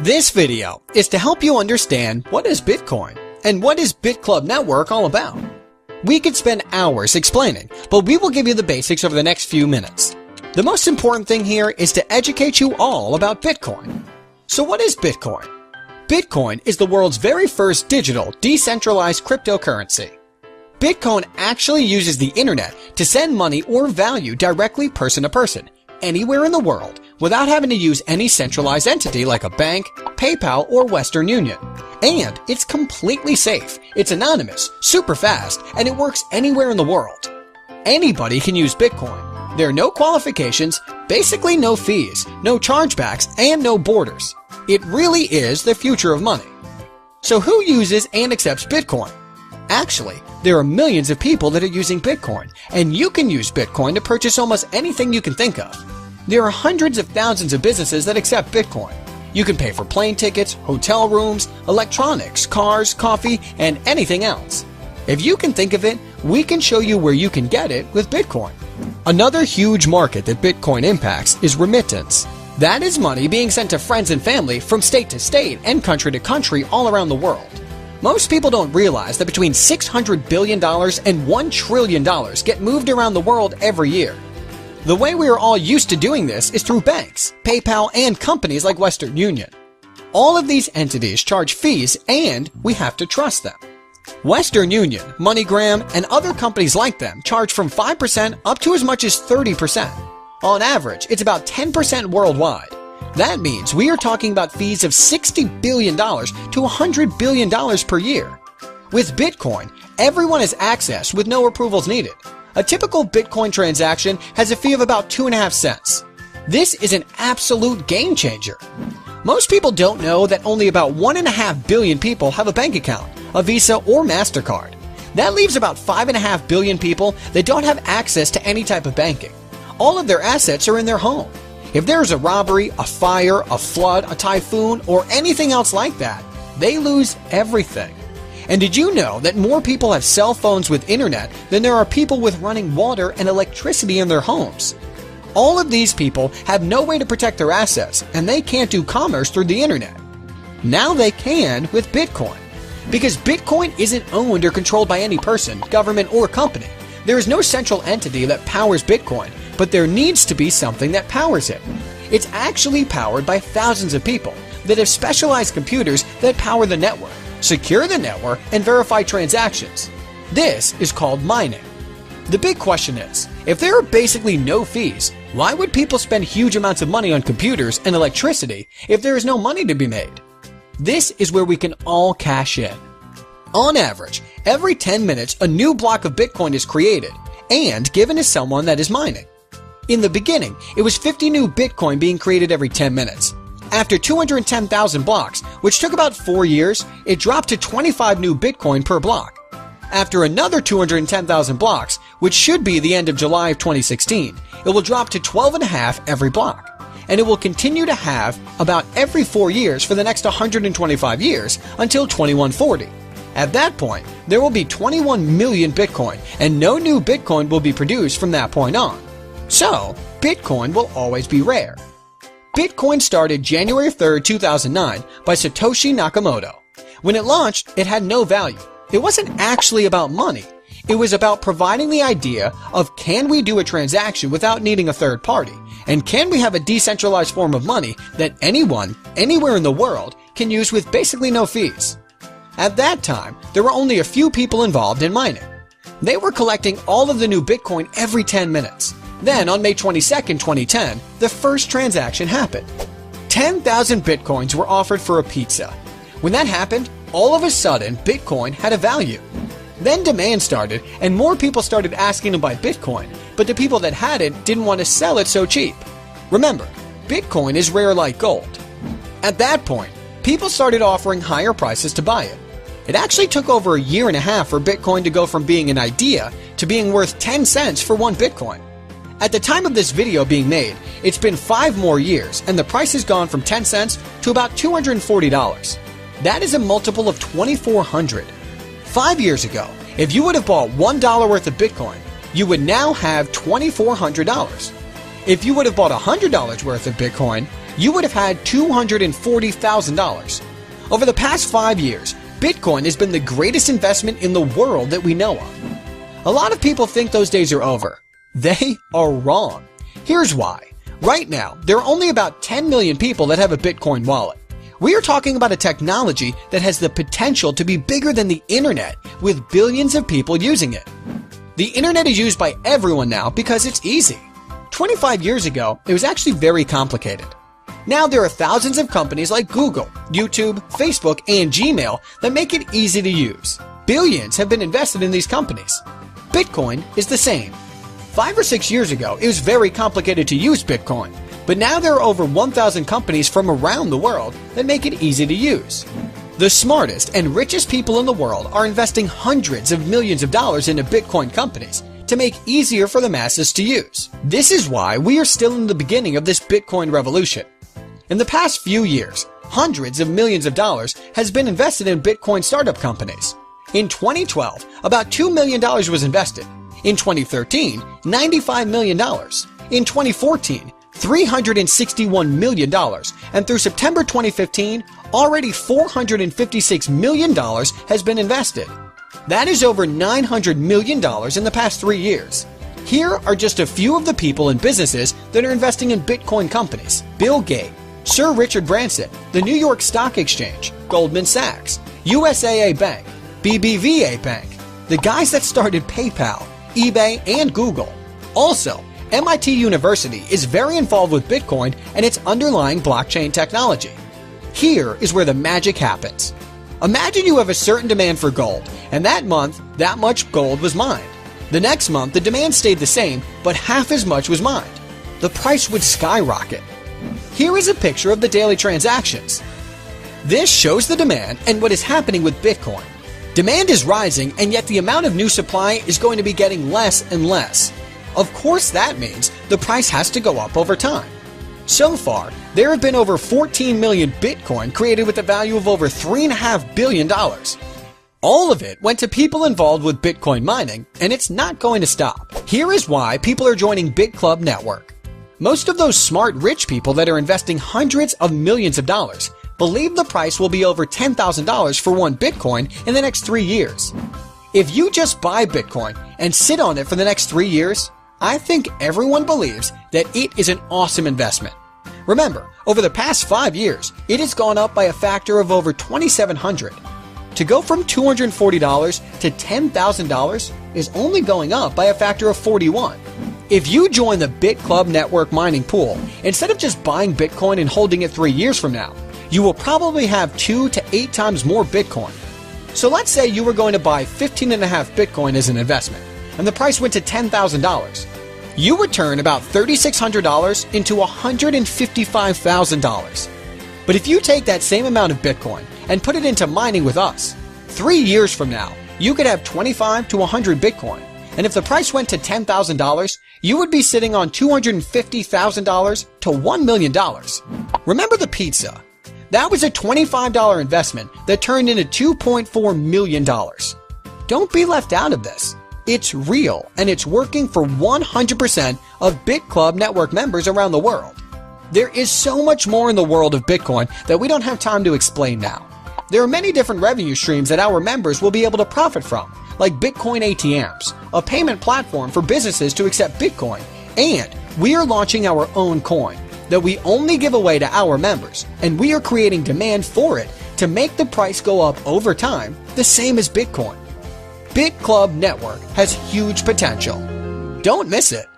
This video is to help you understand what is Bitcoin and what is BitClub Network all about. We could spend hours explaining, but we will give you the basics over the next few minutes. The most important thing here is to educate you all about Bitcoin. So what is Bitcoin? Bitcoin is the world's very first digital, decentralized cryptocurrency. Bitcoin actually uses the internet to send money or value directly person to person, anywhere in the world, without having to use any centralized entity like a bank, PayPal, or Western Union. And it's completely safe, it's anonymous, super fast, and it works anywhere in the world. Anybody can use Bitcoin. There are no qualifications, basically no fees, no chargebacks, and no borders. It really is the future of money. So who uses and accepts Bitcoin? Actually, there are millions of people that are using Bitcoin, and you can use Bitcoin to purchase almost anything you can think of. There are hundreds of thousands of businesses that accept Bitcoin. You can pay for plane tickets, hotel rooms, electronics, cars, coffee, and anything else. If you can think of it, we can show you where you can get it with Bitcoin. Another huge market that Bitcoin impacts is remittance. That is money being sent to friends and family from state to state and country to country all around the world. Most people don't realize that between $600 billion and $1 trillion get moved around the world every year. The way we are all used to doing this is through banks, PayPal, and companies like Western Union. All of these entities charge fees and we have to trust them. Western Union, MoneyGram, and other companies like them charge from 5% up to as much as 30%. On average, it's about 10% worldwide. That means we are talking about fees of $60 billion to $100 billion per year. With Bitcoin, everyone has access with no approvals needed. A typical Bitcoin transaction has a fee of about 2.5 cents. This is an absolute game changer. Most people don't know that only about 1.5 billion people have a bank account, a Visa or MasterCard. That leaves about 5.5 billion people that don't have access to any type of banking. All of their assets are in their home. If there is a robbery, a fire, a flood, a typhoon, or anything else like that, they lose everything. And did you know that more people have cell phones with internet than there are people with running water and electricity in their homes? All of these people have no way to protect their assets, and they can't do commerce through the internet. Now they can with Bitcoin. Because Bitcoin isn't owned or controlled by any person, government, or company. There is no central entity that powers Bitcoin, but there needs to be something that powers it. It's actually powered by thousands of people that have specialized computers that power the network, secure the network, and verify transactions. This is called mining. The big question is, if there are basically no fees, why would people spend huge amounts of money on computers and electricity if there is no money to be made? This is where we can all cash in. On average, every 10 minutes a new block of Bitcoin is created and given to someone that is mining. In the beginning, it was 50 new Bitcoin being created every 10 minutes. After 210,000 blocks, which took about 4 years, it dropped to 25 new Bitcoin per block. After another 210,000 blocks, which should be the end of July of 2016, it will drop to 12.5 every block. And it will continue to have about every 4 years for the next 125 years until 2140. At that point, there will be 21 million Bitcoin, and no new Bitcoin will be produced from that point on. So, Bitcoin will always be rare. Bitcoin started January 3rd, 2009 by Satoshi Nakamoto. When it launched, it had no value. It wasn't actually about money. It was about providing the idea of can we do a transaction without needing a third party? And can we have a decentralized form of money that anyone, anywhere in the world, can use with basically no fees? At that time, there were only a few people involved in mining. They were collecting all of the new Bitcoin every 10 minutes. Then, on May 22nd, 2010, the first transaction happened. 10,000 Bitcoins were offered for a pizza. When that happened, all of a sudden, Bitcoin had a value. Then demand started, and more people started asking to buy Bitcoin, but the people that had it didn't want to sell it so cheap. Remember, Bitcoin is rare like gold. At that point, people started offering higher prices to buy it. It actually took over a year and a half for Bitcoin to go from being an idea to being worth 10 cents for one Bitcoin. At the time of this video being made, it's been 5 more years and the price has gone from 10 cents to about $240. That is a multiple of 2,400. 5 years ago, if you would have bought $1 worth of Bitcoin, you would now have $2,400. If you would have bought $100 worth of Bitcoin, you would have had $240,000. Over the past 5 years, Bitcoin has been the greatest investment in the world that we know of. A lot of people think those days are over. They are wrong. Here's why. Right now, there are only about 10 million people that have a Bitcoin wallet. We are talking about a technology that has the potential to be bigger than the internet, with billions of people using it. The internet is used by everyone now because it's easy. 25 years ago, it was actually very complicated. Now there are thousands of companies like Google, YouTube, Facebook, and Gmail that make it easy to use. Billions have been invested in these companies. Bitcoin is the same. 5 or 6 years ago, it was very complicated to use Bitcoin, but now there are over 1,000 companies from around the world that make it easy to use. The smartest and richest people in the world are investing hundreds of millions of dollars into Bitcoin companies to make easier for the masses to use. This is why we are still in the beginning of this Bitcoin revolution. In the past few years, hundreds of millions of dollars has been invested in Bitcoin startup companies. In 2012, about $2 million was invested. In 2013, $95 million. In 2014, $361 million. And through September 2015, already $456 million has been invested. That is over $900 million in the past 3 years. Here are just a few of the people and businesses that are investing in Bitcoin companies. Bill Gates, Sir Richard Branson, the New York Stock Exchange, Goldman Sachs, USAA Bank, BBVA Bank, the guys that started PayPal, eBay, and Google. Also, MIT University is very involved with Bitcoin and its underlying blockchain technology. Here is where the magic happens. Imagine you have a certain demand for gold, and that month, that much gold was mined. The next month, the demand stayed the same, but half as much was mined. The price would skyrocket. Here is a picture of the daily transactions. This shows the demand and what is happening with Bitcoin. Demand is rising, and yet the amount of new supply is going to be getting less and less. Of course, that means the price has to go up over time. So far, there have been over 14 million Bitcoin created with a value of over $3.5 billion. All of it went to people involved with Bitcoin mining, and it's not going to stop. Here is why people are joining BitClub Network. Most of those smart rich people that are investing hundreds of millions of dollars believe the price will be over $10,000 for one Bitcoin in the next 3 years. If you just buy Bitcoin and sit on it for the next 3 years, I think everyone believes that it is an awesome investment. Remember, over the past 5 years, it has gone up by a factor of over 2,700. To go from $240 to $10,000 is only going up by a factor of 41. If you join the BitClub Network mining pool, instead of just buying Bitcoin and holding it 3 years from now, you will probably have 2 to 8 times more Bitcoin. So let's say you were going to buy 15.5 Bitcoin as an investment, and the price went to $10,000. You would turn about $3,600 into $155,000. But if you take that same amount of Bitcoin and put it into mining with us, 3 years from now, you could have 25 to 100 Bitcoin. And if the price went to $10,000, you would be sitting on $250,000 to $1 million. Remember the pizza? That was a $25 investment that turned into $2.4 million. Don't be left out of this. It's real, and it's working for 100% of BitClub Network members around the world. There is so much more in the world of Bitcoin that we don't have time to explain now. There are many different revenue streams that our members will be able to profit from, like Bitcoin ATMs, a payment platform for businesses to accept Bitcoin, and we are launching our own coin that we only give away to our members, and we are creating demand for it to make the price go up over time, the same as Bitcoin. BitClub Network has huge potential. Don't miss it.